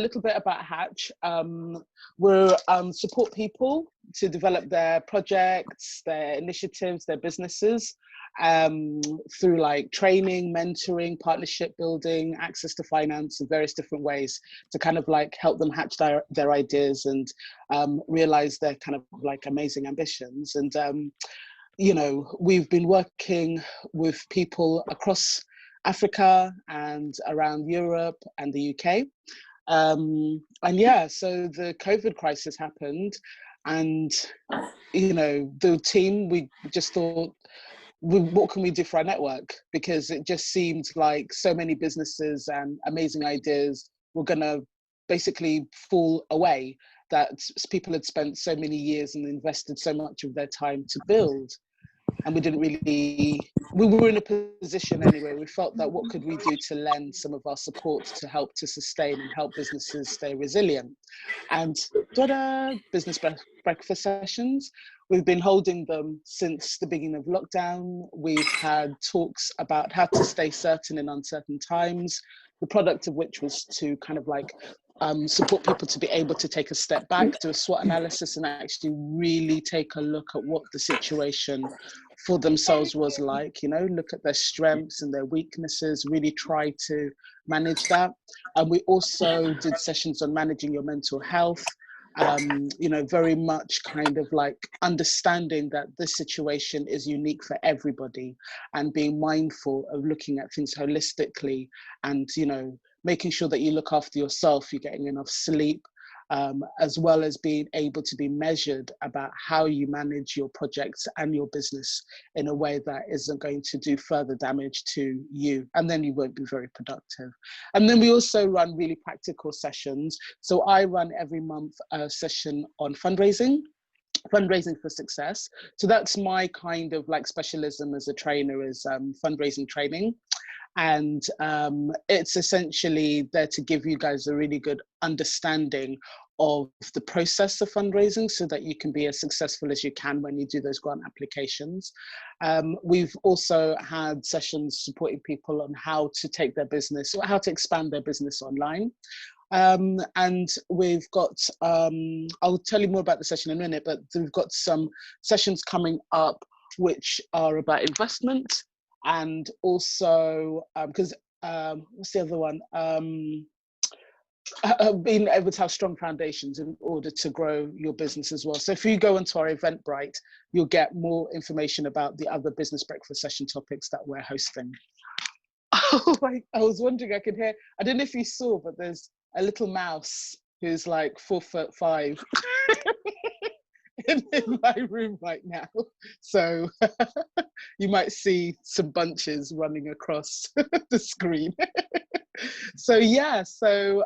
little bit about Hatch. We're support people to develop their projects, their initiatives, their businesses through like training, mentoring, partnership building, access to finance in various different ways to kind of like help them hatch their ideas and realize their kind of like amazing ambitions. And, you know, we've been working with people across Africa and around Europe and the UK. And yeah, so the COVID crisis happened and, you know, the team, we just thought, what can we do for our network? Because it just seemed like so many businesses and amazing ideas were going to basically fall away, that people had spent so many years and invested so much of their time to build. And we didn't really, we were in a position anyway, we felt that what could we do to lend some of our support to help to sustain and help businesses stay resilient. And business breakfast sessions, we've been holding them since the beginning of lockdown. We've had talks about how to stay certain in uncertain times, the product of which was to kind of like support people to be able to take a step back, do a SWOT analysis, and actually really take a look at what the situation for themselves was like, you know, look at their strengths and their weaknesses, really try to manage that. And we also did sessions on managing your mental health, you know, very much kind of like understanding that this situation is unique for everybody and being mindful of looking at things holistically and, you know, making sure that you look after yourself, you're getting enough sleep, as well as being able to be measured about how you manage your projects and your business in a way that isn't going to do further damage to you, and then you won't be very productive. And then we also run really practical sessions. So I run every month a session on fundraising for success. So that's my kind of like specialism as a trainer, is fundraising training. And it's essentially there to give you guys a really good understanding of the process of fundraising so that you can be as successful as you can when you do those grant applications. We've also had sessions supporting people on how to take their business or how to expand their business online. And we've got, I'll tell you more about the session in a minute, but we've got some sessions coming up which are about investment. And also, because what's the other one? Being able to have strong foundations in order to grow your business as well. So if you go into our Eventbrite, you'll get more information about the other business breakfast session topics that we're hosting. Oh, I was wondering, I could hear, I don't know if you saw, but there's a little mouse who's like 4'5" in my room right now. So you might see some bunches running across the screen. So yeah, so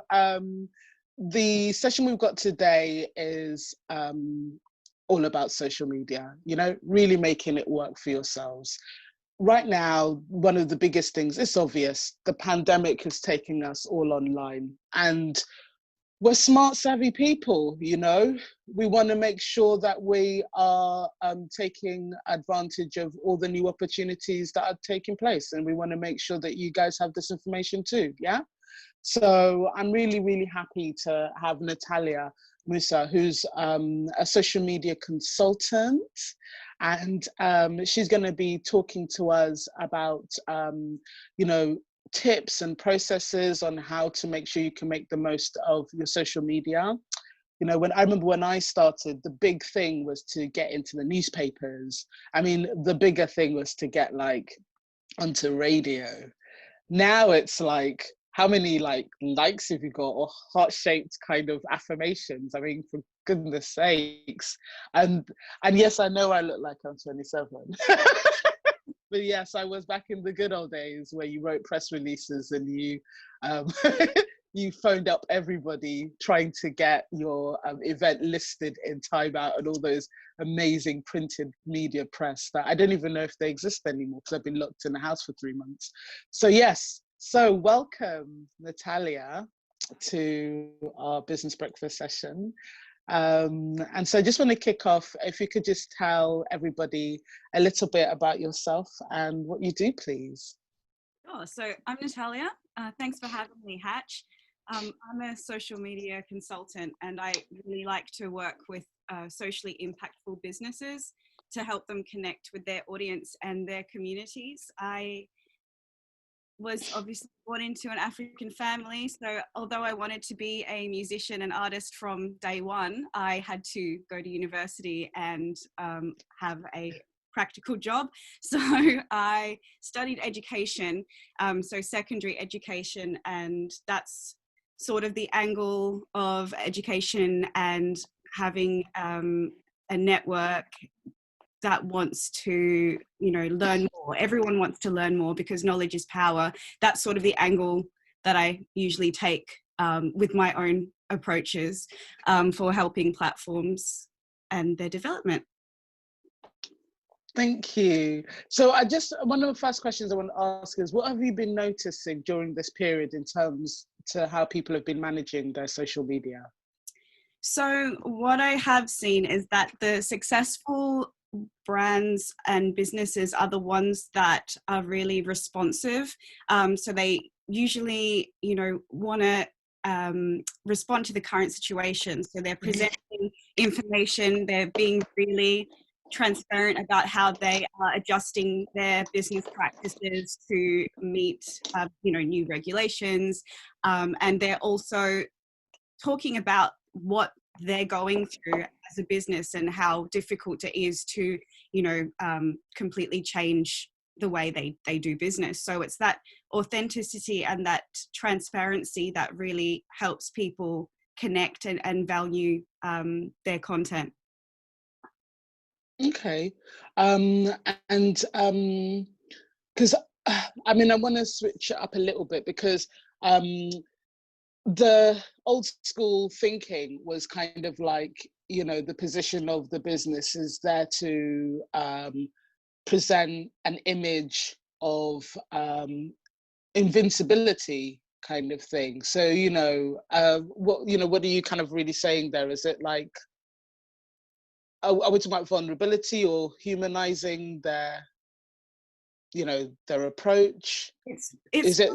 the session we've got today is all about social media, you know, really making it work for yourselves. Right now, one of the biggest things, it's obvious, the pandemic is taking us all online, and we're smart, savvy people, you know. We want to make sure that we are taking advantage of all the new opportunities that are taking place. And we want to make sure that you guys have this information too, yeah? So I'm really, really happy to have Natalya Moosa, who's a social media consultant. And she's going to be talking to us about, you know, tips and processes on how to make sure you can make the most of your social media. You know, I remember when I started, the big thing was to get into the newspapers. I mean, the bigger thing was to get like onto radio. Now it's like, how many like likes have you got, or heart-shaped kind of affirmations? I mean, for goodness sakes. And yes, I know I look like I'm 27. But yes, I was back in the good old days where you wrote press releases and you you phoned up everybody trying to get your event listed in Time Out and all those amazing printed media press that I don't even know if they exist anymore because I've been locked in the house for 3 months. So yes, so welcome Natalya to our business breakfast session. And so I just want to kick off, if you could just tell everybody a little bit about yourself and what you do, please. Sure. So I'm Natalya. Thanks for having me, Hatch. I'm a social media consultant, and I really like to work with socially impactful businesses to help them connect with their audience and their communities. I was obviously born into an African family, so although I wanted to be a musician and artist from day one, I had to go to university and have a practical job. So I studied education, so secondary education, and that's sort of the angle of education and having a network that wants to, learn more. Everyone wants to learn more because knowledge is power. That's sort of the angle that I usually take with my own approaches for helping platforms and their development. Thank you. So one of the first questions I want to ask is, what have you been noticing during this period in terms to how people have been managing their social media? So what I have seen is that the successful brands and businesses are the ones that are really responsive. So they usually, want to respond to the current situation. So they're presenting information, they're being really transparent about how they are adjusting their business practices to meet, new regulations. And they're also talking about what they're going through as a business and how difficult it is to, completely change the way they do business. So it's that authenticity and that transparency that really helps people connect and value their content. Okay. And because I want to switch it up a little bit, because the old school thinking was kind of like, the position of the business is there to present an image of invincibility kind of thing. So, what are you kind of really saying there? Is it like, are we talking about vulnerability or humanizing their approach?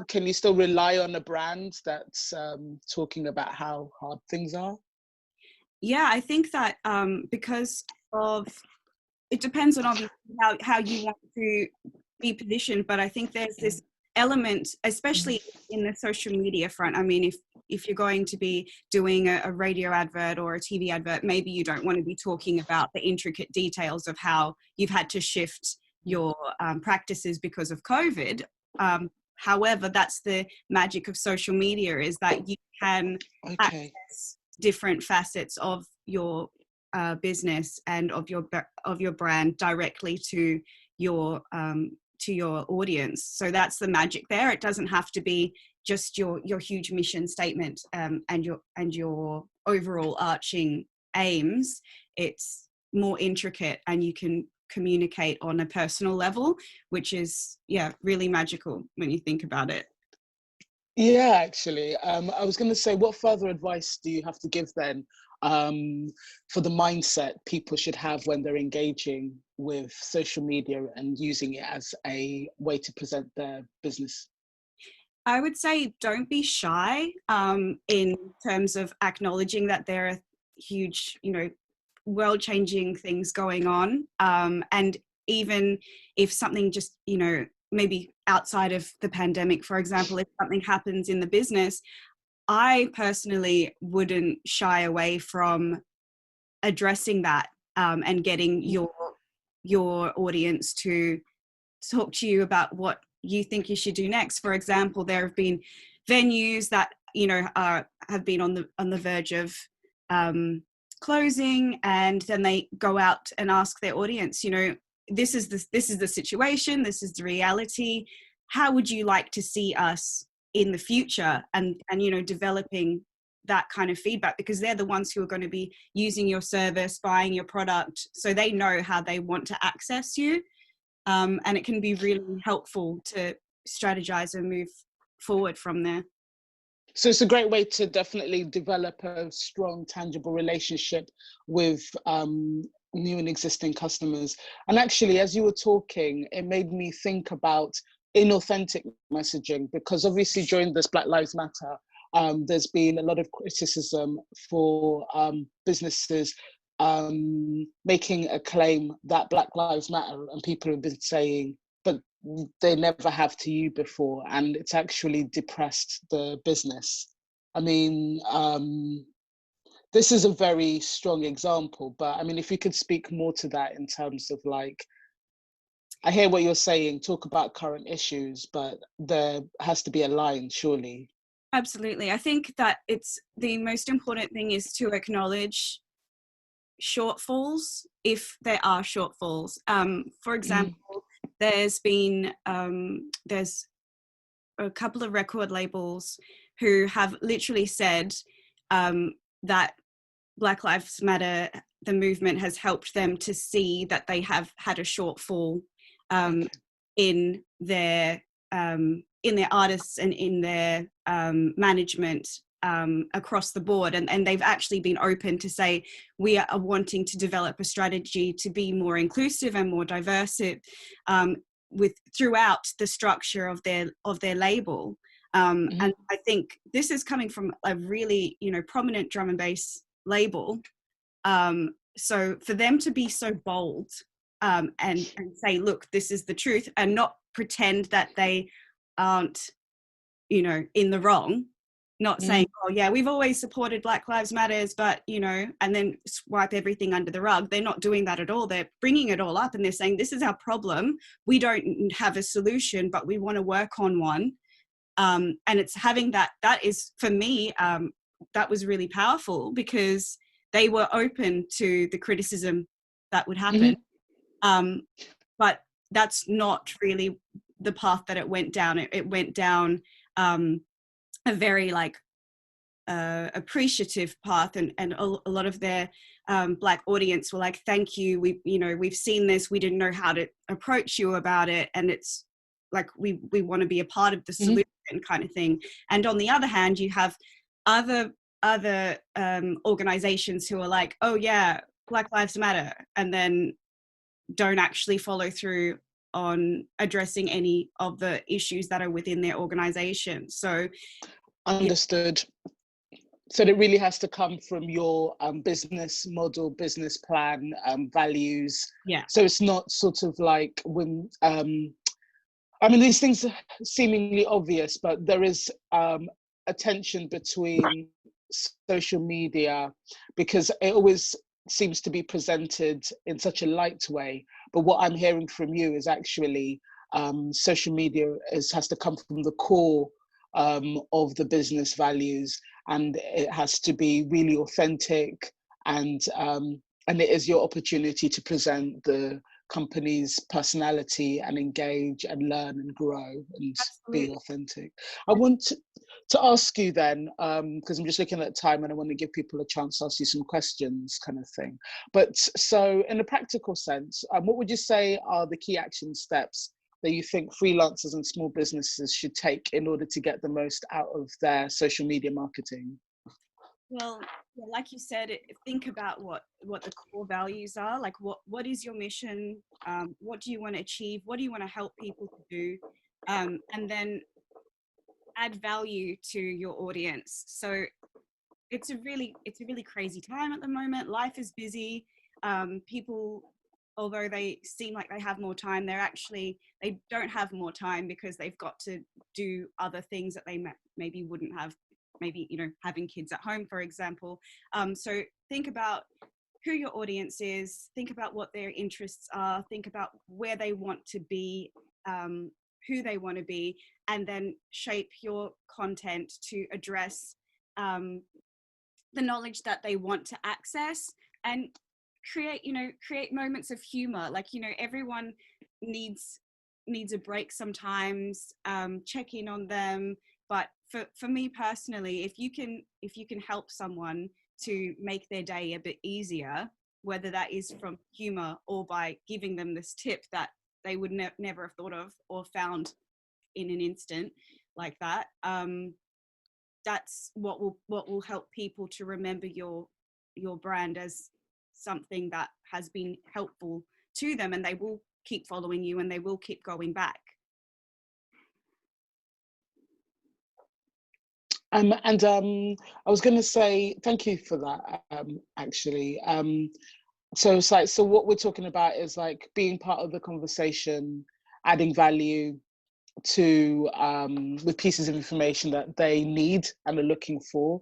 Can you still rely on a brand that's talking about how hard things are? Yeah, I think that because of, it depends on obviously how you want to be positioned, but I think there's this element, especially in the social media front. I mean, if you're going to be doing a radio advert or a TV advert, maybe you don't want to be talking about the intricate details of how you've had to shift your practices because of COVID. However, that's the magic of social media, is that you can access different facets of your business and of your brand directly to your audience. So that's the magic there. It doesn't have to be just your huge mission statement and your overall arching aims. It's more intricate, and you can communicate on a personal level, which is really magical when you think about it. Yeah, actually, I was going to say, what further advice do you have to give then for the mindset people should have when they're engaging with social media and using it as a way to present their business? I would say don't be shy in terms of acknowledging that there are huge, world-changing things going on. And even if something just, maybe outside of the pandemic, for example, if something happens in the business, I personally wouldn't shy away from addressing that and getting your audience to talk to you about what you think you should do next. For example, there have been venues that have been on the verge of closing, and then they go out and ask their audience, this is the situation, this is the reality. How would you like to see us in the future? And developing that kind of feedback, because they're the ones who are going to be using your service, buying your product, so they know how they want to access you. And it can be really helpful to strategize and move forward from there. So it's a great way to definitely develop a strong, tangible relationship with new and existing customers. And actually, as you were talking, it made me think about inauthentic messaging, because obviously during this Black Lives Matter, there's been a lot of criticism for businesses making a claim that Black Lives Matter, and people have been saying, but they never have to you before, and it's actually depressed the business. I mean, this is a very strong example, but I mean, if you could speak more to that in terms of like, I hear what you're saying, talk about current issues, but there has to be a line, surely. Absolutely. I think that it's the most important thing is to acknowledge shortfalls if there are shortfalls. For example, there's a couple of record labels who have literally said that Black Lives Matter, the movement, has helped them to see that they have had a shortfall in their artists and in their management across the board, and they've actually been open to say we are wanting to develop a strategy to be more inclusive and more diverse with throughout the structure of their label. And I think this is coming from a really prominent drum and bass label. So for them to be so bold and say, look, this is the truth, and not pretend that they aren't in the wrong, not saying, oh yeah, we've always supported Black Lives Matters, but and then swipe everything under the rug. They're not doing that at all. They're bringing it all up, and they're saying, this is our problem, we don't have a solution, but we want to work on one. And it's having that is, for me, that was really powerful, because they were open to the criticism that would happen. But that's not really the path that it went down. It went down a very appreciative path, and a lot of their Black audience were like, thank you, we've seen this, we didn't know how to approach you about it, and it's like we want to be a part of the solution kind of thing. And on the other hand, you have other organizations who are like, oh yeah, Black Lives Matter, and then don't actually follow through on addressing any of the issues that are within their organization. So understood. So it really has to come from your business model, business plan, values. Yeah. So it's not sort of like when I mean, these things are seemingly obvious, but there is a tension between social media, because it always seems to be presented in such a light way. But what I'm hearing from you is actually social media has to come from the core of the business values, and it has to be really authentic, and it is your opportunity to present the company's personality and engage and learn and grow and be authentic. I want to ask you then, because I'm just looking at time and I want to give people a chance to ask you some questions, kind of thing. But so in a practical sense, what would you say are the key action steps that you think freelancers and small businesses should take in order to get the most out of their social media marketing? Well, yeah, like you said, think about what the core values are. Like, what is your mission? What do you want to achieve? What do you want to help people to do? And then add value to your audience. So it's a really crazy time at the moment. Life is busy. People, although they seem like they have more time, they don't have more time, because they've got to do other things that they maybe wouldn't have. Maybe, having kids at home, for example. So think about who your audience is, think about what their interests are, think about where they want to be, who they want to be, and then shape your content to address the knowledge that they want to access, and create moments of humor. Like, everyone needs a break sometimes. Check in on them. But for me personally, if you can help someone to make their day a bit easier, whether that is from humor or by giving them this tip that they would never have thought of or found in an instant like that, that's what will help people to remember your brand as something that has been helpful to them, and they will keep following you and they will keep going back. I was going to say thank you for that. Actually, so it's like, so what we're talking about is like being part of the conversation, adding value to with pieces of information that they need and are looking for.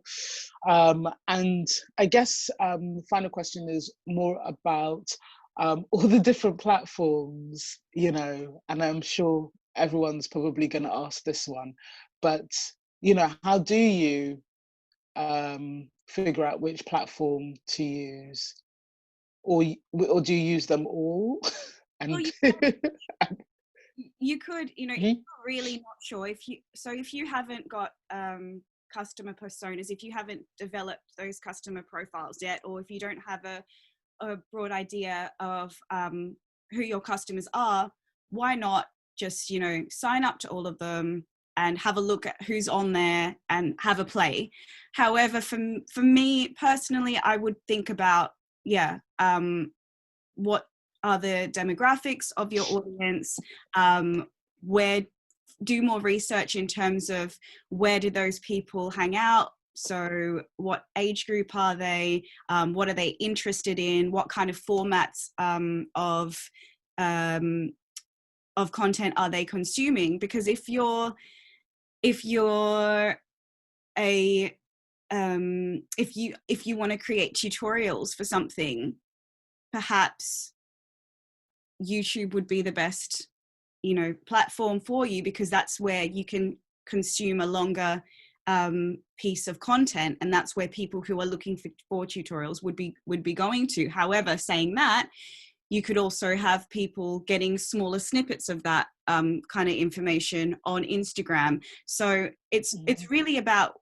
And I guess the final question is more about all the different platforms, you know, and I'm sure everyone's probably going to ask this one, but you know, how do you figure out which platform to use, or do you use them all? Well, And you could, you know, if Mhm. you're really not sure, if you haven't got customer personas, if you haven't developed those customer profiles yet, or if you don't have a broad idea of who your customers are, why not just, you know, sign up to all of them and have a look at who's on there and have a play. However, for me personally, I would think about, what are the demographics of your audience, where do more research in terms of where do those people hang out, so what age group are they, what are they interested in, what kind of formats of content are they consuming, because if you're a if you want to create tutorials for something, perhaps YouTube would be the best, you know, platform for you, because that's where you can consume a longer piece of content, and that's where people who are looking for tutorials would be going to. However, saying that, you could also have people getting smaller snippets of that kind of information on Instagram. So it's really about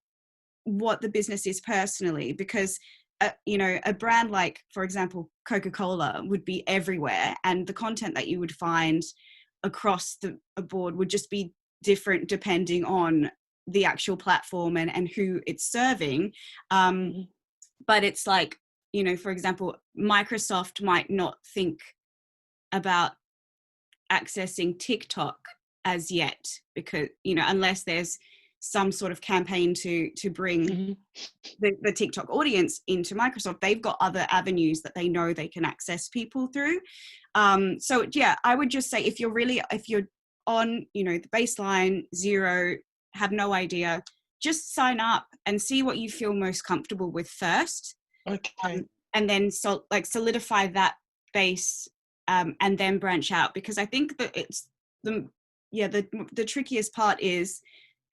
what the business is personally, because you know, a brand like, for example, Coca-Cola would be everywhere, and the content that you would find across the board would just be different depending on the actual platform and who it's serving. But it's like, you know, for example, Microsoft might not think about accessing TikTok as yet, because, you know, unless there's some sort of campaign to bring the TikTok audience into Microsoft, they've got other avenues that they know they can access people through. So yeah, I would just say, if you're on, you know, the baseline zero, have no idea, just sign up and see what you feel most comfortable with first. Okay. And then solidify that base, and then branch out, because I think that it's the trickiest part is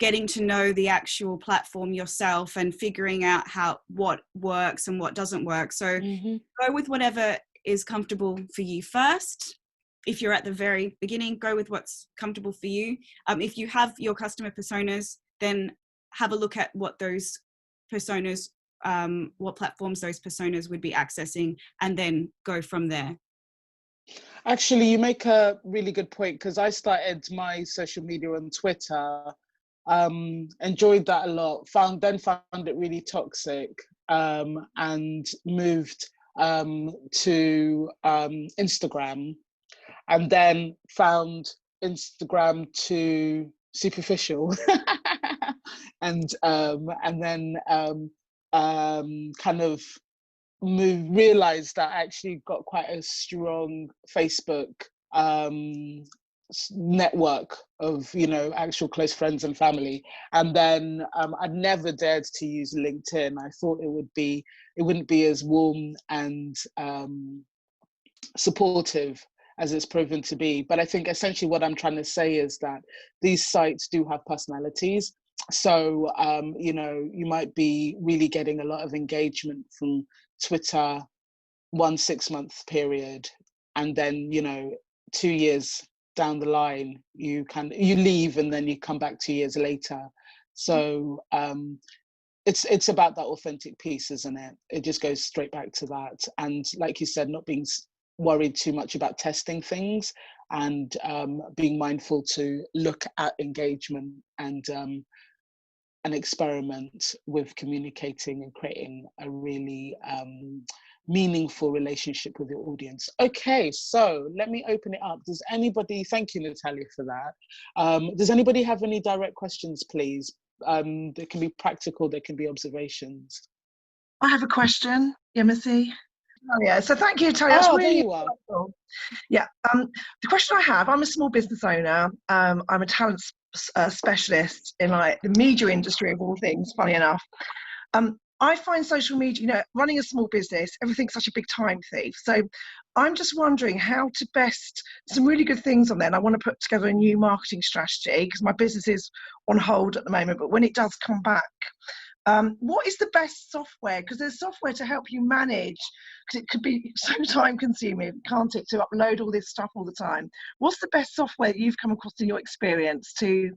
getting to know the actual platform yourself and figuring out what works and what doesn't work. So go with whatever is comfortable for you first. If you're at the very beginning, go with what's comfortable for you. If you have your customer personas, then have a look at what those personas, what platforms those personas would be accessing, and then go from there. Actually, you make a really good point, because I started my social media on Twitter, enjoyed that a lot, found it really toxic, and moved to Instagram, and then found Instagram too superficial, and then kind of realized that I actually got quite a strong Facebook network of, you know, actual close friends and family. And then I'd never dared to use LinkedIn. I thought it wouldn't be as warm and supportive as it's proven to be. But I think essentially what I'm trying to say is that these sites do have personalities. So, you know, you might be really getting a lot of engagement from Twitter 1 6-month period, and then, you know, 2 years down the line, you leave and then you come back 2 years later. So it's about that authentic piece, isn't it? It just goes straight back to that. And like you said, not being worried too much about testing things, and being mindful to look at engagement and an experiment with communicating and creating a really meaningful relationship with your audience. Okay, so let me open it up. Does anybody, thank you, Natalya, for that. Does anybody have any direct questions, please? They can be practical, they can be observations. I have a question, Missy. Oh, yeah, so thank you, Natalya. That's Oh, there really you are. helpful. Yeah, the question I have, I'm a small business owner. I'm a talent specialist in like the media industry of all things, funny enough. I find social media, running a small business, everything's such a big time thief. So I'm just wondering how to best, some really good things on there. And I want to put together a new marketing strategy because my business is on hold at the moment. But when it does come back, what is the best software? Because there's software to help you manage, because it could be so time consuming, can't it, to upload all this stuff all the time. What's the best software that you've come across in your experience to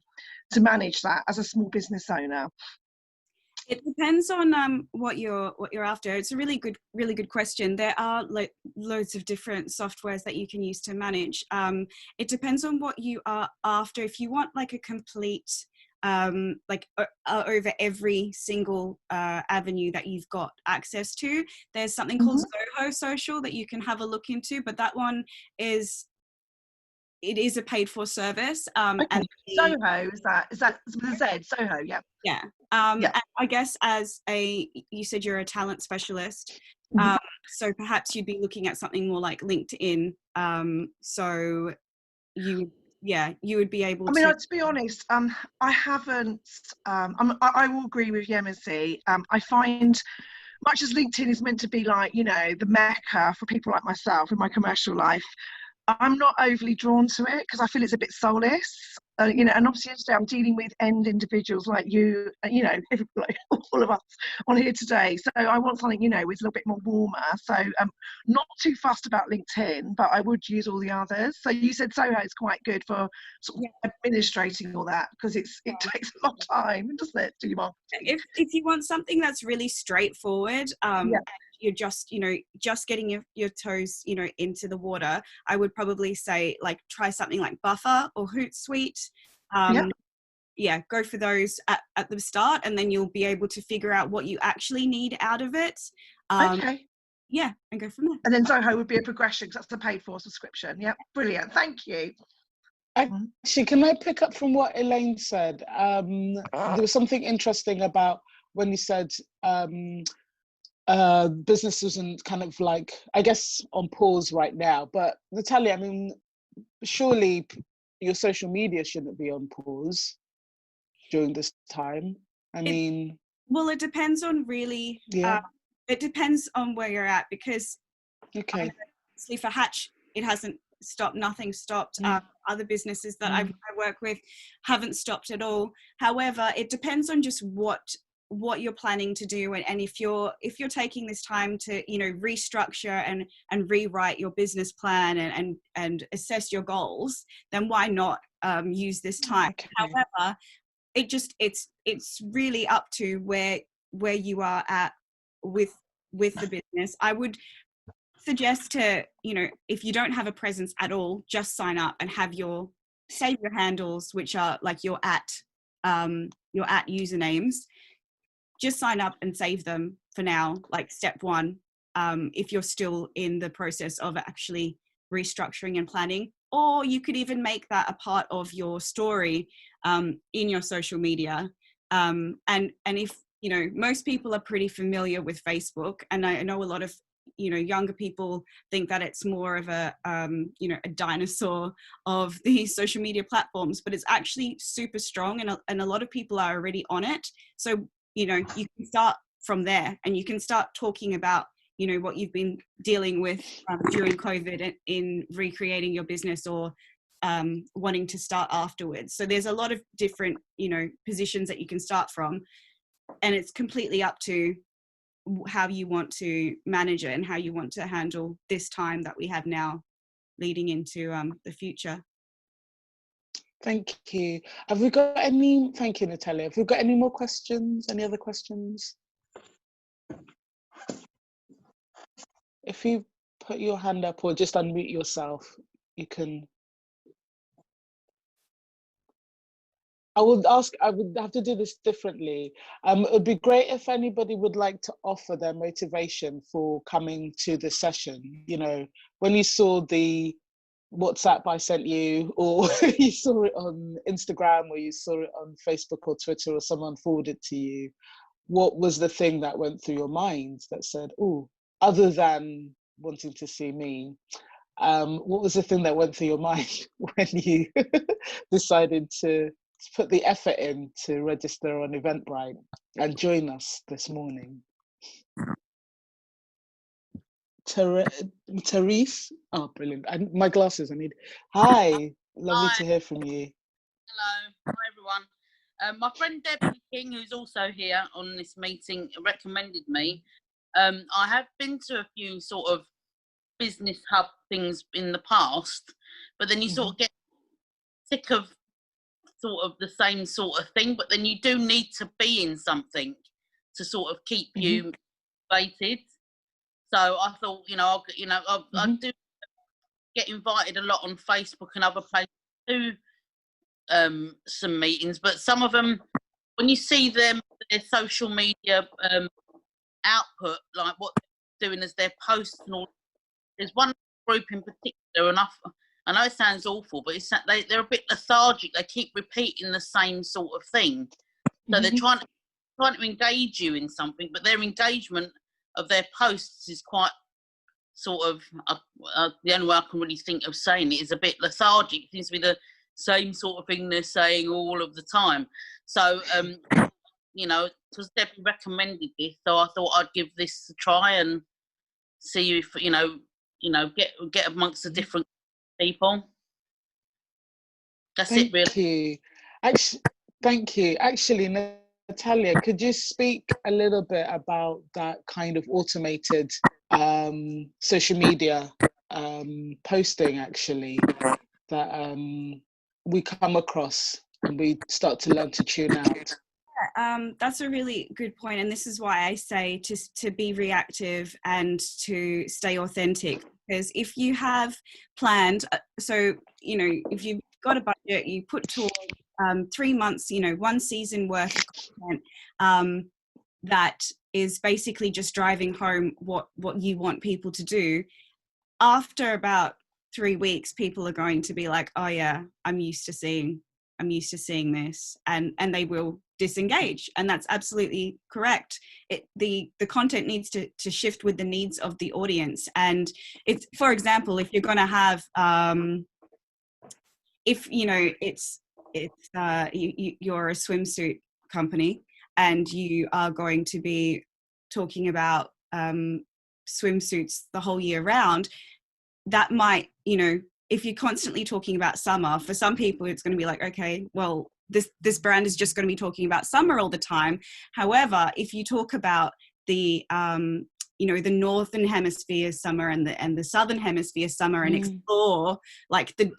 manage that as a small business owner? It depends on what you're after. It's a really good question. There are loads of different softwares that you can use to manage. It depends on what you are after. If you want like a complete over every single avenue that you've got access to, there's something called Zoho Social that you can have a look into, but that one is a paid for service. Okay. And Zoho, is that with a Z? Zoho, yeah. Yeah. And I guess you sauld you're a talent specialist, so perhaps you'd be looking at something more like LinkedIn. So you would be able to. To be honest, I haven't. I will agree with Yemisi. I find, much as LinkedIn is meant to be like, the mecca for people like myself in my commercial life, I'm not overly drawn to it because I feel it's a bit soulless. And obviously today I'm dealing with end individuals like you, like all of us on here today. So I want something, with a little bit more warmer. So not too fussed about LinkedIn, but I would use all the others. So you said Zoho is quite good for sort of administrating all that because it takes a long time, doesn't it, to do your marketing? If you want something that's really straightforward, you're just getting your toes, into the water, I would probably say like try something like Buffer or Hootsuite. Go for those at the start, and then you'll be able to figure out what you actually need out of it. Okay. Yeah, and go from there. And then Zoho would be a progression because that's the paid for subscription. Yeah, brilliant. Thank you. Actually, can I pick up from what Elaine said? There was something interesting about when you said business isn't kind of like, I guess, on pause right now. But Natalya, surely your social media shouldn't be on pause during this time. It depends on really. It depends on where you're at, because obviously for Hatch, it hasn't stopped. Nothing stopped. Other businesses that I work with haven't stopped at all. However, it depends on just what you're planning to do, and if you're taking this time to restructure and rewrite your business plan and assess your goals, then why not use this time? However, it's really up to where you are at with the business. I would suggest to, if you don't have a presence at all, just sign up and save your handles, which are like your at usernames. Just sign up and save them for now, like step one, if you're still in the process of actually restructuring and planning. Or you could even make that a part of your story in your social media. And if, most people are pretty familiar with Facebook, and I know a lot of, younger people think that it's more of a dinosaur of the social media platforms, but it's actually super strong, and a lot of people are already on it. So, you can start from there, and you can start talking about, what you've been dealing with during COVID in recreating your business, or wanting to start afterwards. So there's a lot of different, positions that you can start from, and it's completely up to how you want to manage it and how you want to handle this time that we have now leading into the future. Thank you. Thank you, Natalya. Have we got any more questions? Any other questions? If you put your hand up or just unmute yourself, you can. I would have to do this differently. It would be great if anybody would like to offer their motivation for coming to the session. When you saw the WhatsApp I sent you, or you saw it on Instagram, or you saw it on Facebook or Twitter, or someone forwarded to you, what was the thing that went through your mind that said, oh, other than wanting to see me, what was the thing that went through your mind when you decided to put the effort in to register on Eventbrite and join us this morning? Therese? Oh, brilliant. My glasses, I need. Hi, lovely Hi. to hear from you. Hello. Hi, everyone. My friend Debbie King, who's also here on this meeting, recommended me. I have been to a few sort of business hub things in the past, but then you sort of get sick of sort of the same sort of thing, but then you do need to be in something to sort of keep you motivated. So I thought, I do get invited a lot on Facebook and other places to some meetings, but some of them, when you see them, their social media output, like what they're doing as their posts and all, there's one group in particular, and I know it sounds awful, but they're a bit lethargic. They keep repeating the same sort of thing. So they're trying to engage you in something, but their engagement of their posts is quite sort of, the only way I can really think of saying it is a bit lethargic. It seems to be the same sort of thing they're saying all of the time. So, because Debbie recommended this, so I thought I'd give this a try and see if, get amongst the different people. That's it, really. Thank you. Actually, Natalia, could you speak a little bit about that kind of automated social media posting, actually, that we come across and we start to learn to tune out? That's a really good point, and this is why I say to be reactive and to stay authentic. Because if you have planned, if you've got a budget, you put towards 3 months, one season worth of content that is basically just driving home what you want people to do. After about 3 weeks, people are going to be like, oh yeah, I'm used to seeing this, and they will disengage, and that's absolutely correct. The content needs to shift with the needs of the audience. And it's, for example, if you're going to have you're a swimsuit company and you are going to be talking about swimsuits the whole year round, that might, if you're constantly talking about summer, for some people it's going to be like, okay, well, this brand is just going to be talking about summer all the time. However, if you talk about the the northern hemisphere summer and the southern hemisphere summer, and explore like the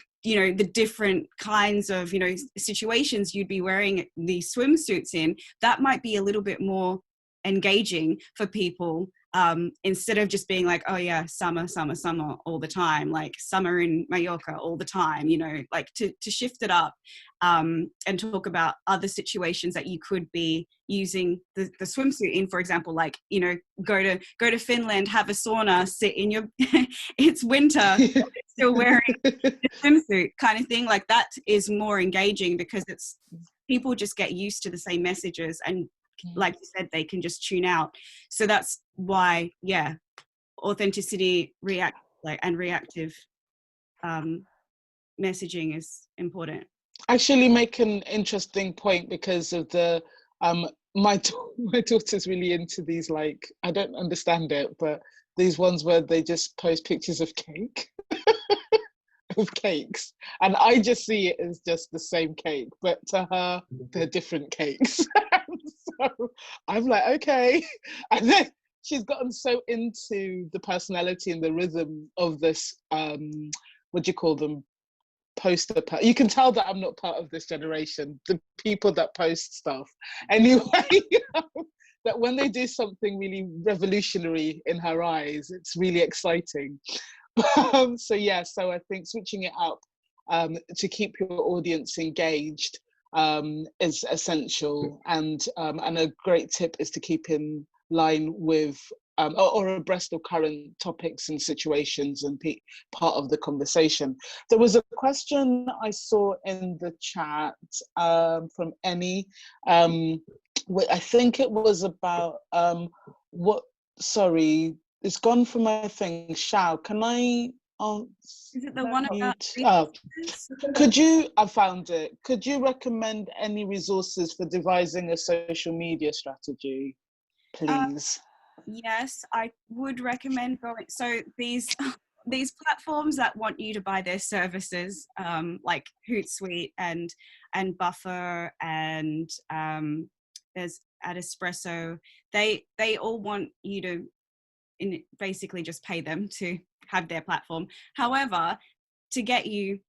different kinds of situations you'd be wearing these swimsuits in, that might be a little bit more engaging for people, instead of just being like, oh yeah, summer all the time, like summer in Mallorca all the time, like to shift it up, and talk about other situations that you could be using the swimsuit in. For example, like, go to Finland, have a sauna, sit in your it's winter, still wearing the swimsuit kind of thing. Like, that is more engaging because it's people just get used to the same messages, and like you said, they can just tune out. So that's why, authenticity, reactive messaging is important. Actually, make an interesting point, because of the my daughter's really into these, like, I don't understand it, but these ones where they just post pictures of cakes, and I just see it as just the same cake, but to her they're different cakes. So I'm like, okay. And then she's gotten so into the personality and the rhythm of this what do you call them, poster. You can tell that I'm not part of this generation, the people that post stuff anyway. That when they do something really revolutionary in her eyes, it's really exciting. So I think switching it up to keep your audience engaged is essential, and a great tip is to keep in line with or abreast of current topics and situations and part of the conversation. There was a question I saw in the chat from Annie. I think it was about sorry, it's gone from my thing. Shao, can I Is it the one about I found it. Could you recommend any resources for devising a social media strategy, please? Yes, I would recommend going. So these platforms that want you to buy their services, like Hootsuite and Buffer and there's at Espresso, they all want you to basically just pay them to have their platform. However, to get you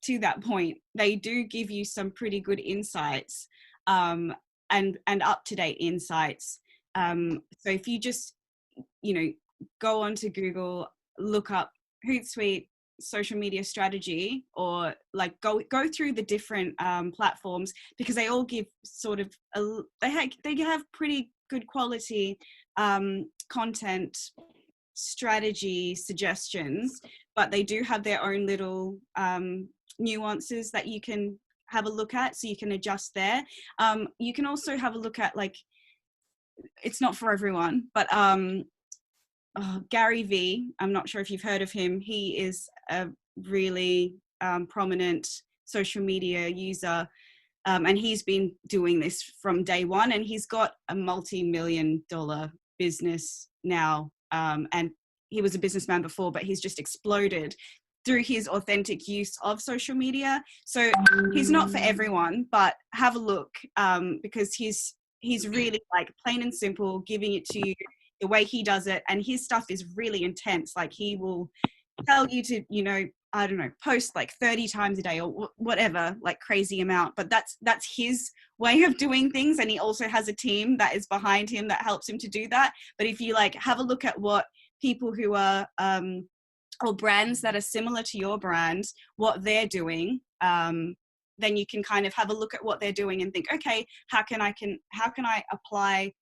to that point, they do give you some pretty good insights and up-to-date insights. So if you just, go onto Google, look up Hootsuite social media strategy, or like go through the different platforms, because they all give sort of they have pretty good quality content strategy suggestions, but they do have their own little nuances that you can have a look at, so you can adjust there. You can also have a look at, like, it's not for everyone, but Gary V, I'm not sure if you've heard of him. He is a really prominent social media user, and he's been doing this from day one, and he's got a multi-million-dollar business now, and he was a businessman before, but he's just exploded through his authentic use of social media. So he's not for everyone, but have a look, because he's really, like, plain and simple, giving it to you the way he does it, and his stuff is really intense. Like, he will tell you to, I don't know, post like 30 times a day or whatever, like crazy amount, but that's his way of doing things, and he also has a team that is behind him that helps him to do that. But if you like have a look at what people who are or brands that are similar to your brand, what they're doing, then you can kind of have a look at what they're doing and think, okay, how can I apply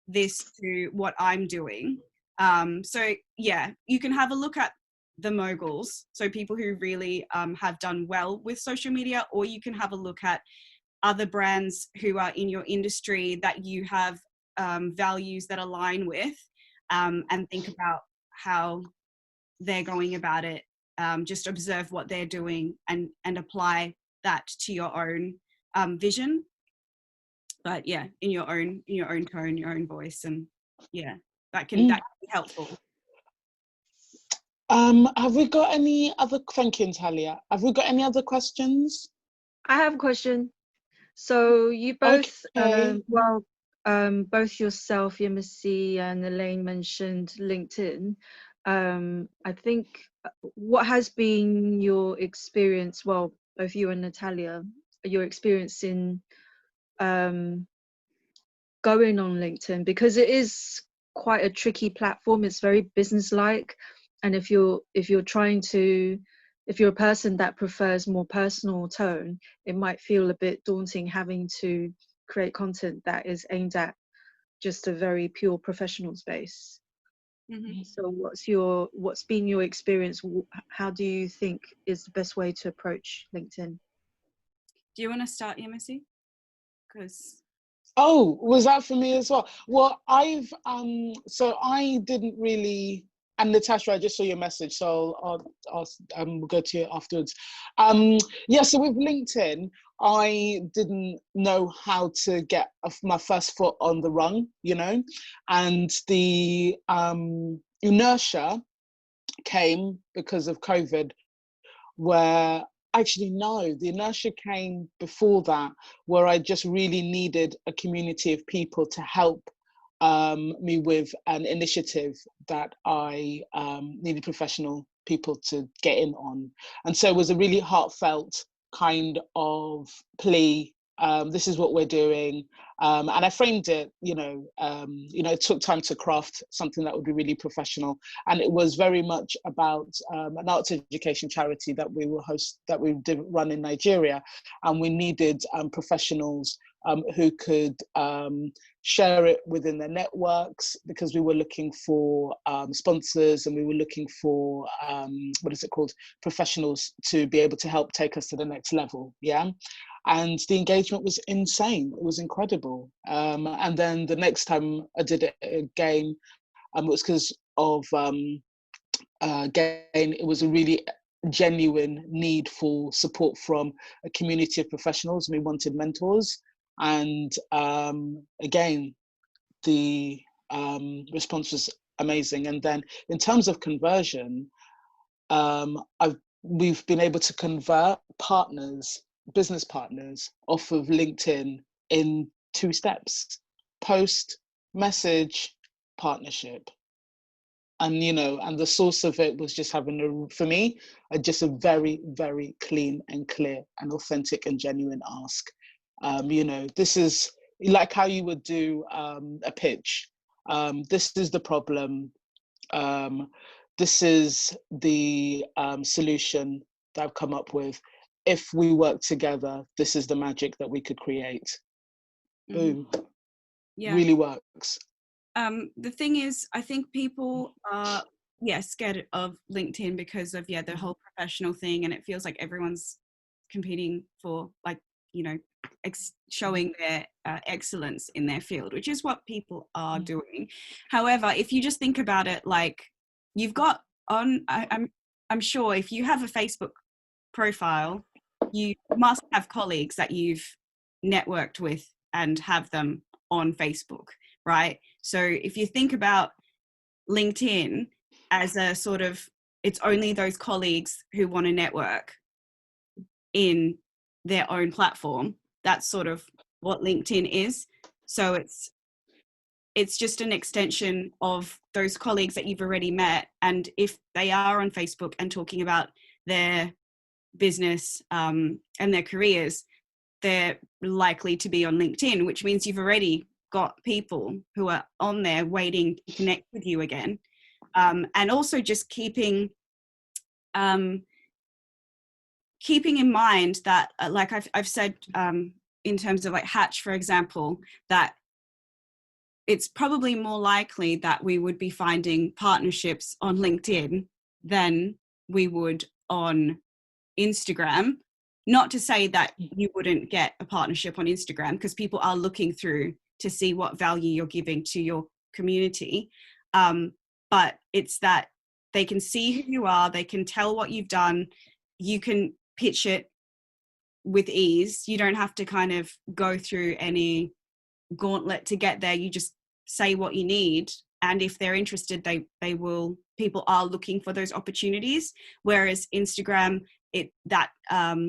this to what I'm doing? So yeah, you can have a look at the moguls, so people who really have done well with social media, or you can have a look at other brands who are in your industry that you have values that align with, and think about how they're going about it. Just observe what they're doing and apply that to your own vision, but yeah, in your own tone, your own voice, and yeah, that can be helpful. Have we got any other? Thank you, Natalia. Have we got any other questions? I have a question. So you both, okay. Both yourself, Yemisi and Elaine, mentioned LinkedIn. I think what has been your experience, well, both you and Natalia, your experience in going on LinkedIn, because it is quite a tricky platform. It's very business-like, and if you're a person that prefers more personal tone, it might feel a bit daunting having to create content that is aimed at just a very pure professional space. Mm-hmm. So what's been your experience? How do you think is the best way to approach LinkedIn? Do you want to start, Yemisi? Because was that for me as well? Well, I didn't really. And Natasha, I just saw your message, so I'll go to you afterwards. So with LinkedIn, I didn't know how to get my first foot on the rung, and the inertia came because of COVID, where actually no, the inertia came before that, where I just really needed a community of people to help me with an initiative that I needed professional people to get in on. And so it was a really heartfelt kind of plea. This is what we're doing. And I framed it, it took time to craft something that would be really professional. And it was very much about an arts education charity that we did run in Nigeria. And we needed professionals who could share it within their networks, because we were looking for sponsors, and we were looking for what is it called, professionals to be able to help take us to the next level. Yeah. And the engagement was insane. It was incredible. And then the next time I did it again, it was because of again, it was a really genuine need for support from a community of professionals. We wanted mentors, and again, the response was amazing. And then in terms of conversion, we've been able to convert partners, business partners, off of LinkedIn in 2 steps: post, message, partnership. And and the source of it was just having for me, just a very, very clean and clear and authentic and genuine ask. This is like how you would do a pitch. This is the problem. This is the solution that I've come up with. If we work together, this is the magic that we could create. Boom. Yeah. Really works. The thing is, I think people are scared of LinkedIn because of the whole professional thing, and it feels like everyone's competing for, like, showing their excellence in their field, which is what people are doing. However, if you just think about it, like, you've got I'm sure if you have a Facebook profile, you must have colleagues that you've networked with and have them on Facebook, right? So if you think about LinkedIn as a sort of, it's only those colleagues who want to network in their own platform, that's sort of what LinkedIn is. So it's just an extension of those colleagues that you've already met. And if they are on Facebook and talking about their business and their careers, they're likely to be on LinkedIn, which means you've already got people who are on there waiting to connect with you again. And also just keeping in mind that, like I've said, in terms of like Hatch, for example, that it's probably more likely that we would be finding partnerships on LinkedIn than we would on Instagram. Not to say that you wouldn't get a partnership on Instagram, because people are looking through to see what value you're giving to your community. But it's that they can see who you are, they can tell what you've done, you can pitch it with ease. You don't have to kind of go through any gauntlet to get there. You just say what you need, and if they're interested, they will. People are looking for those opportunities, whereas Instagram, that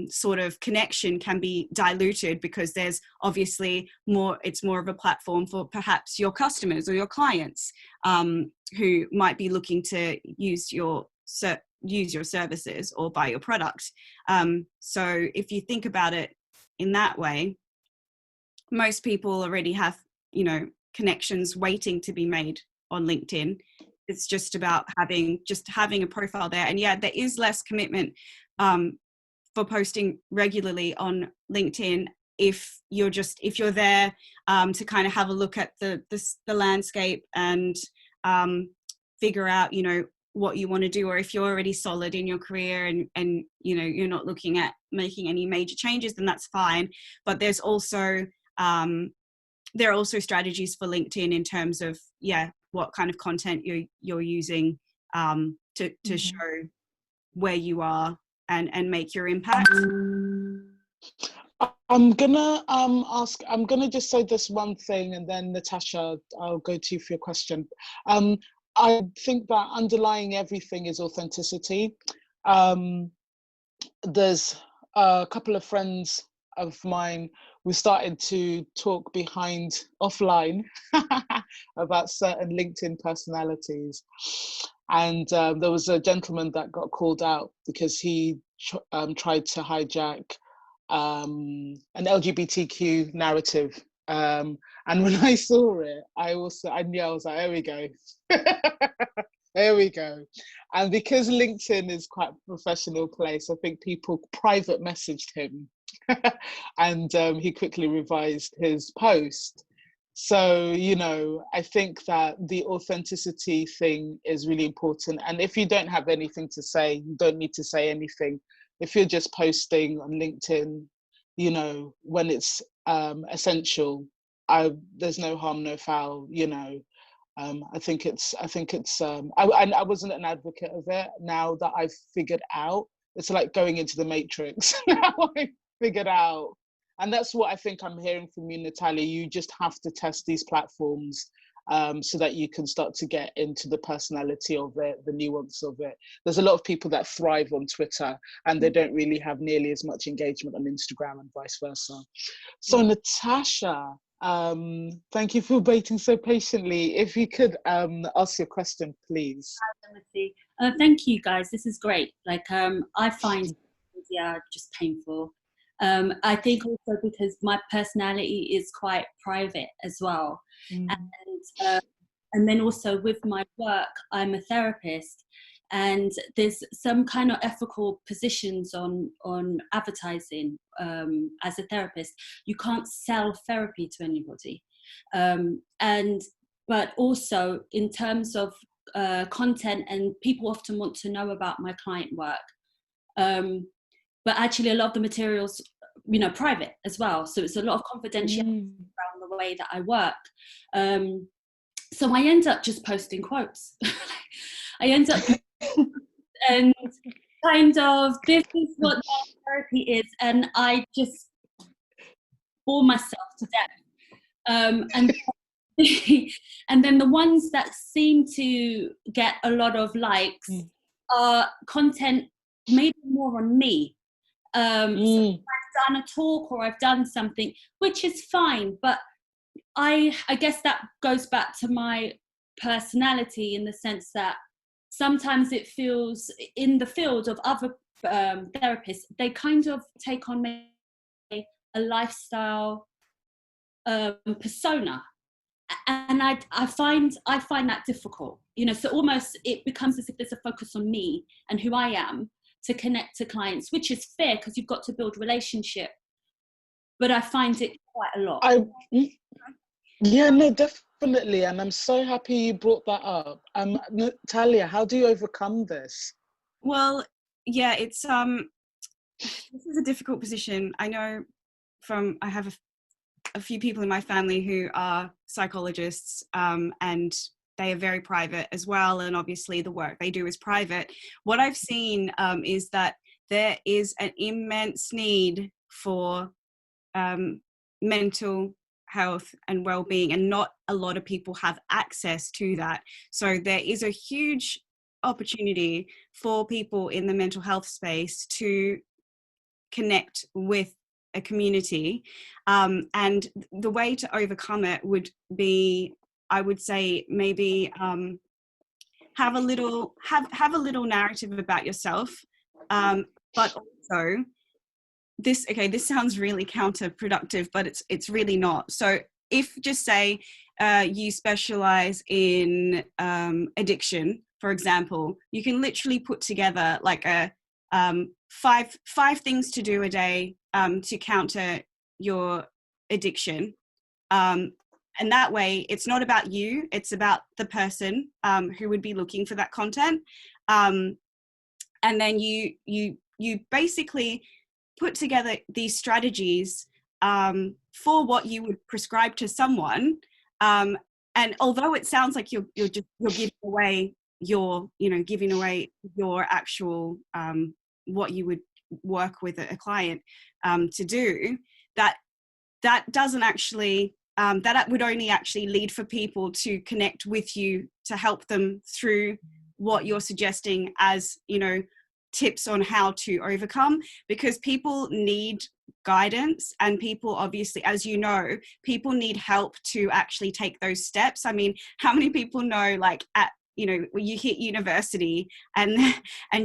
sort of connection can be diluted because there's obviously more, it's more of a platform for perhaps your customers or your clients who might be looking to use your services or buy your product. So if you think about it in that way, most people already have, connections waiting to be made on LinkedIn. It's just about having a profile there. And there is less commitment for posting regularly on LinkedIn if you're there to kind of have a look at the landscape and figure out what you want to do, or if you're already solid in your career and you're not looking at making any major changes, then that's fine. But there's also there are also strategies for LinkedIn in terms of what kind of content you're using to show where you are and make your impact. I'm gonna just say this one thing, and then Natasha, I'll go to you for your question. I think that underlying everything is authenticity. There's a couple of friends of mine, we started to talk offline about certain LinkedIn personalities. And there was a gentleman that got called out because he tried to hijack an LGBTQ narrative. And when I saw it, I knew, I was like, there we go. There we go. And because LinkedIn is quite a professional place, I think people private messaged him and he quickly revised his post. So, you know, I think that the authenticity thing is really important. And if you don't have anything to say, you don't need to say anything. If you're just posting on LinkedIn, you know, when it's essential, there's no harm, no foul, you know. I wasn't an advocate of it. Now that I've figured out, it's like going into the matrix. Now I figured out, and that's what I think I'm hearing from you, Natalya. You just have to test these platforms so that you can start to get into the personality of it, the nuance of it. There's a lot of people that thrive on Twitter and they don't really have nearly as much engagement on Instagram and vice versa. So Natasha, thank you for waiting so patiently. If you could ask your question, please. Thank you, guys. This is great. Like, I find media just painful. I think also because my personality is quite private as well, and then also with my work, I'm a therapist, and there's some kind of ethical positions on advertising. As a therapist, you can't sell therapy to anybody, but also in terms of content, and people often want to know about my client work, but actually a lot of the materials, you know, private as well, so it's a lot of confidentiality around the way that I work. So I end up just posting quotes. I end up and kind of, this is what therapy is, and I just bore myself to death. And then the ones that seem to get a lot of likes are content maybe more on me. So I've done a talk or I've done something, which is fine, but I guess that goes back to my personality, in the sense that sometimes it feels, in the field of other therapists, they kind of take on a lifestyle persona, and I find that difficult, you know. So almost it becomes as if there's a focus on me and who I am to connect to clients, which is fair because you've got to build relationship, but I find it quite a lot. Yeah, no, definitely, and I'm so happy you brought that up. Natalya, how do you overcome this? Well, yeah, it's this is a difficult position. I know I have a few people in my family who are psychologists, and they are very private as well, and obviously the work they do is private. What I've seen is that there is an immense need for mental health and well-being, and not a lot of people have access to that. So there is a huge opportunity for people in the mental health space to connect with a community, and the way to overcome it would be, I would say, maybe have a little narrative about yourself, but also this sounds really counterproductive, but it's really not. So if, just say, you specialize in addiction, for example, you can literally put together like a five things to do a day to counter your addiction, and that way it's not about you, it's about the person who would be looking for that content, and then you basically put together these strategies for what you would prescribe to someone, and although it sounds like you're giving away your actual what you would work with a client to do, that doesn't actually that would only actually lead for people to connect with you, to help them through what you're suggesting as, you know, tips on how to overcome, because people need guidance, and people, obviously, as you know, people need help to actually take those steps. I mean, how many people know, like, at, you know, when you hit university and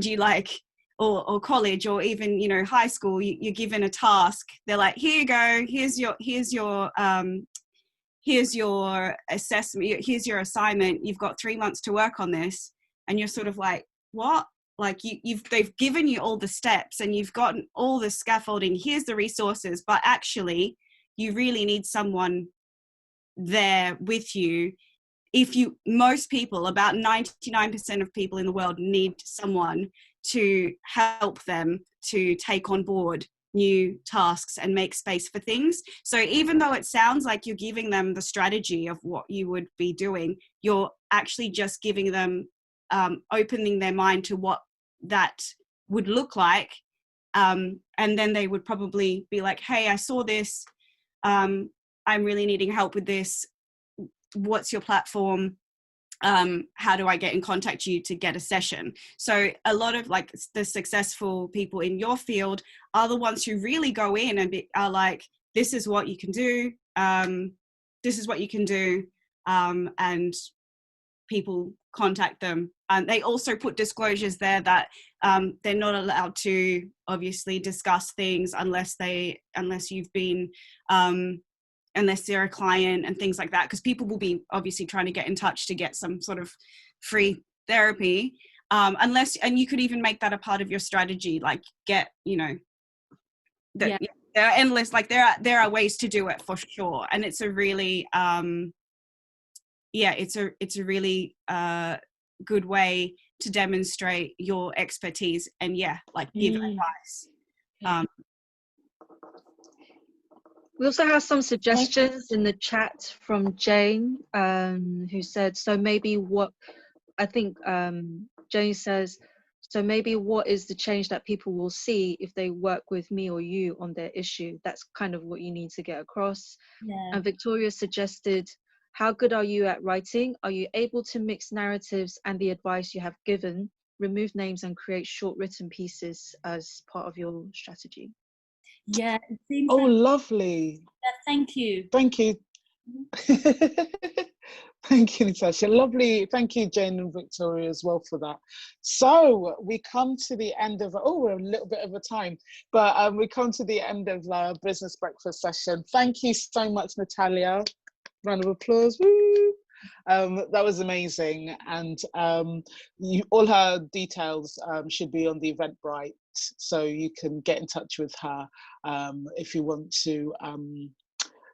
you like, or college, or even, you know, high school, you're given a task, they're like, here you go, here's your assessment, here's your assignment, you've got 3 months to work on this, and you're sort of like, what? Like, they've given you all the steps and you've gotten all the scaffolding, here's the resources, but actually you really need someone there with you. Most people, about 99% of people in the world, need someone to help them to take on board new tasks and make space for things. So even though it sounds like you're giving them the strategy of what you would be doing, you're actually just giving them, opening their mind to what that would look like. And then they would probably be like, hey, I saw this. I'm really needing help with this. What's your platform? How do I get in contact with you to get a session? So a lot of like the successful people in your field are the ones who really go in and are like, this is what you can do. This is what you can do. And people contact them. And they also put disclosures there that they're not allowed to obviously discuss things unless you've been, unless they're a client and things like that, because people will be obviously trying to get in touch to get some sort of free therapy, and you could even make that a part of your strategy, like get, there are endless, like there are ways to do it for sure. And it's a really it's a really good way to demonstrate your expertise and give advice. We also have some suggestions in the chat from Jane, who said, so maybe what, I think Jane says, so maybe what is the change that people will see if they work with me or you on their issue? That's kind of what you need to get across. Yeah. And Victoria suggested, how good are you at writing? Are you able to mix narratives and the advice you have given, remove names and create short written pieces as part of your strategy? Yeah, it seems Oh, lovely. Yeah, thank you. Thank you. Thank you, Natasha. Lovely. Thank you, Jane and Victoria, as well for that. So we come to the end of, we're a little bit over time, but we come to the end of our business breakfast session. Thank you so much, Natalya. Round of applause. Woo! That was amazing. And all her details should be on the Eventbrite, so you can get in touch with her if you want to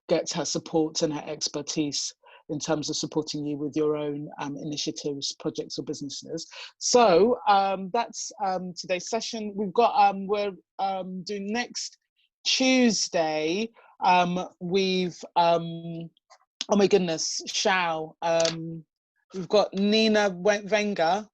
get her support and her expertise in terms of supporting you with your own initiatives, projects, or businesses. So that's today's session. We've got we're doing next Tuesday. We've oh my goodness, Shao. We've got Nina Wenger.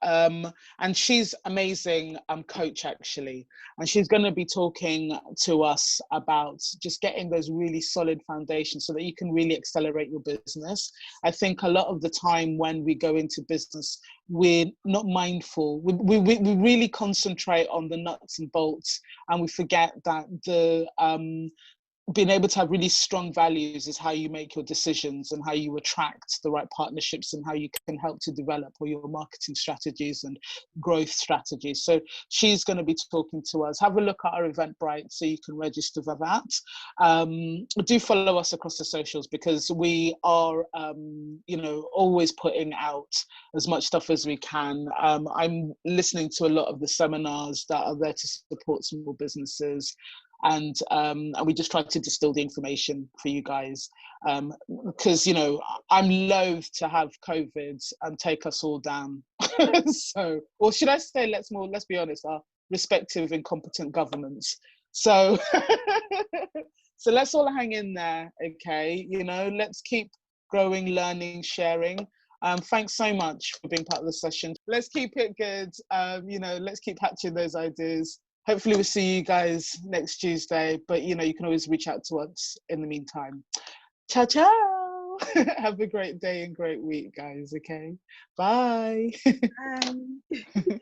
And she's amazing coach actually, and she's going to be talking to us about just getting those really solid foundations so that you can really accelerate your business. I think a lot of the time when we go into business, we're not mindful. We really concentrate on the nuts and bolts, and we forget that the being able to have really strong values is how you make your decisions and how you attract the right partnerships and how you can help to develop all your marketing strategies and growth strategies. So she's going to be talking to us. Have a look at our Eventbrite so you can register for that. Do follow us across the socials, because we are, always putting out as much stuff as we can. I'm listening to a lot of the seminars that are there to support small businesses. And we just try to distill the information for you guys, because I'm loath to have COVID take us all down. So, or should I say, let's be honest, our respective incompetent governments. So so let's all hang in there, okay? Let's keep growing, learning, sharing. Thanks so much for being part of the session. Let's keep it good. Let's keep hatching those ideas. Hopefully we'll see you guys next Tuesday, but you can always reach out to us in the meantime. Ciao, ciao. Have a great day and great week, guys, okay? Bye. Bye.